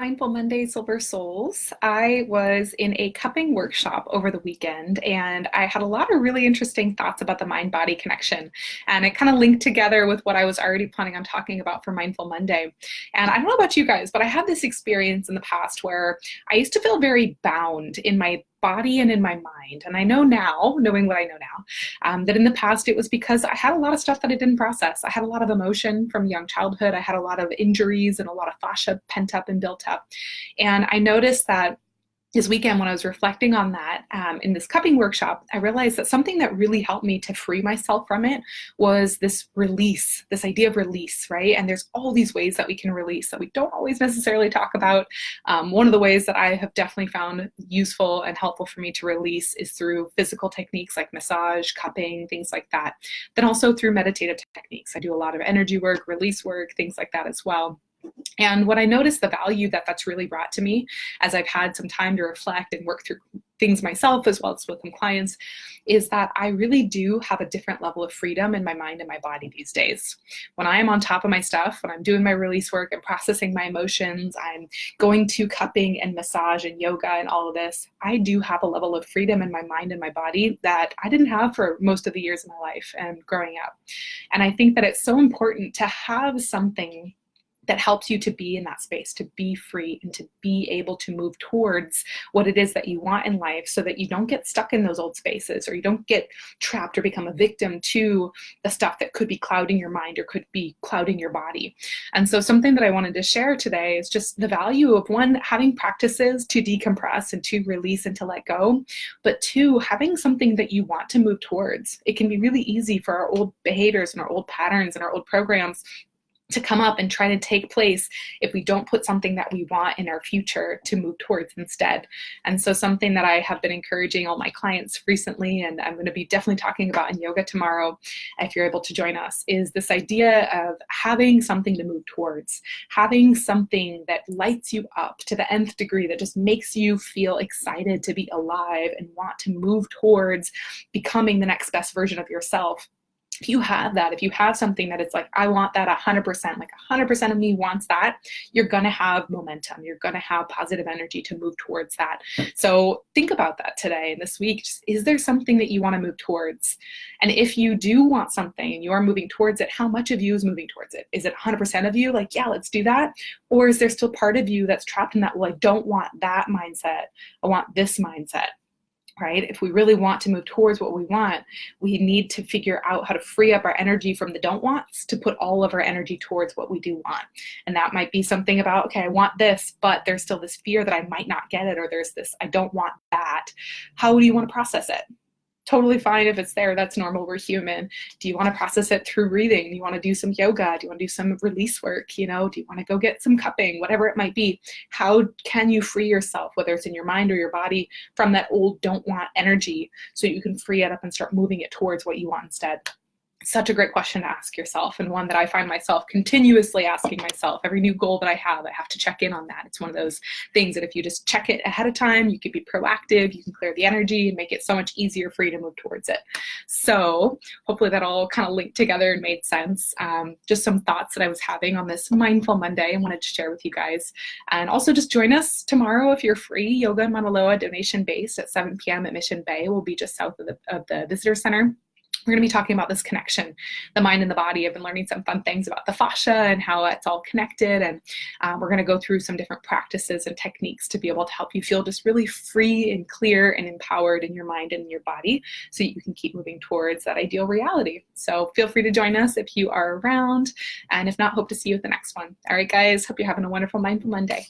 Mindful Monday, Silver Souls. I was in a cupping workshop over the weekend and I had a lot of really interesting thoughts about the mind-body connection. And it kind of linked together with what I was already planning on talking about for Mindful Monday. And I don't know about you guys, but I had this experience in the past where I used to feel very bound in my body and in my mind. And I know now, knowing what I know now, that in the past it was because I had a lot of stuff that I didn't process. I had a lot of emotion from young childhood. I had a lot of injuries and a lot of fascia pent up and built up. And I noticed that this weekend, when I was reflecting on that in this cupping workshop, I realized that something that really helped me to free myself from it was this release, this idea of release, right? And there's all these ways that we can release that we don't always necessarily talk about. One of the ways that I have definitely found useful and helpful for me to release is through physical techniques like massage, cupping, things like that. Then also through meditative techniques. I do a lot of energy work, release work, things like that as well. And what I noticed, the value that that's really brought to me as I've had some time to reflect and work through things myself as well as with some clients, is that I really do have a different level of freedom in my mind and my body these days. When I am on top of my stuff, when I'm doing my release work and processing my emotions, I'm going to cupping and massage and yoga and all of this, I do have a level of freedom in my mind and my body that I didn't have for most of the years of my life and growing up. And I think that it's so important to have something that helps you to be in that space, to be free and to be able to move towards what it is that you want in life so that you don't get stuck in those old spaces or you don't get trapped or become a victim to the stuff that could be clouding your mind or could be clouding your body. And so something that I wanted to share today is just the value of, one, having practices to decompress and to release and to let go, but two, having something that you want to move towards. It can be really easy for our old behaviors and our old patterns and our old programs to come up and try to take place if we don't put something that we want in our future to move towards instead. And so something that I have been encouraging all my clients recently, and I'm going to be definitely talking about in yoga tomorrow, if you're able to join us, is this idea of having something to move towards, having something that lights you up to the nth degree, that just makes you feel excited to be alive and want to move towards becoming the next best version of yourself. If you have that, if you have something that it's like, I want that 100%, like 100% of me wants that, you're going to have momentum. You're going to have positive energy to move towards that. So think about that today and this week. Just, is there something that you want to move towards? And if you do want something and you are moving towards it, how much of you is moving towards it? Is it 100% of you? Like, yeah, let's do that. Or is there still part of you that's trapped in that, well, I don't want that mindset. I want this mindset. Right? If we really want to move towards what we want, we need to figure out how to free up our energy from the don't wants to put all of our energy towards what we do want. And that might be something about, okay, I want this, but there's still this fear that I might not get it, or there's this, I don't want that. How do you want to process it? Totally fine if it's there. That's normal. We're human. Do you want to process it through breathing? Do you want to do some yoga? Do you want to do some release work? Do you want to go get some cupping? Whatever it might be. How can you free yourself, whether it's in your mind or your body, from that old don't want energy so you can free it up and start moving it towards what you want instead? Such a great question to ask yourself, and one that I find myself continuously asking myself. Every new goal that I have to check in on that. It's one of those things that if you just check it ahead of time, you can be proactive, you can clear the energy and make it so much easier for you to move towards it. So hopefully that all kind of linked together and made sense. Just some thoughts that I was having on this Mindful Monday and wanted to share with you guys. And also just join us tomorrow if you're free. Yoga Manaloa, donation based, at 7 p.m. at Mission Bay. We'll be just south of the visitor center. We're going to be talking about this connection, the mind and the body. I've been learning some fun things about the fascia and how it's all connected. And we're going to go through some different practices and techniques to be able to help you feel just really free and clear and empowered in your mind and in your body so you can keep moving towards that ideal reality. So feel free to join us if you are around. And if not, hope to see you at the next one. All right, guys, hope you're having a wonderful Mindful Monday.